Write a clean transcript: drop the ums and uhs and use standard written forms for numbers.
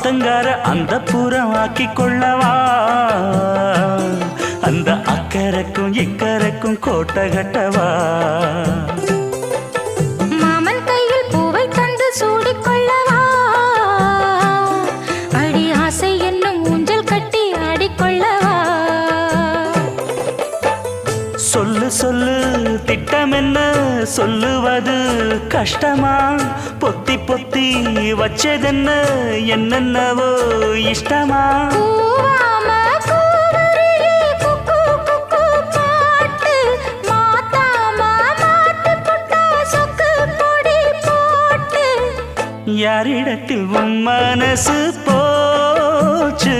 ஆத்தங்கார அந்த புறம் ஆக்கி கொள்ளவா அந்த அக்கறைக்கும் இக்கரைக்கும் கோட்டை கட்டவா மாமன் கையில் பூவை தந்து சூடிக்கொள்ளவா அடி ஆசை என்னும் ஊஞ்சல் கட்டி ஆடிக்கொள்ளவா சொல்லு சொல்லு திட்டம் என்ன சொல்லுவது கஷ்டமா பொத்தி பொத்தி வச்சதென்ன என்னென்னவோ இஷ்டமா யாரிடத்தில் உன் மனசு போச்சு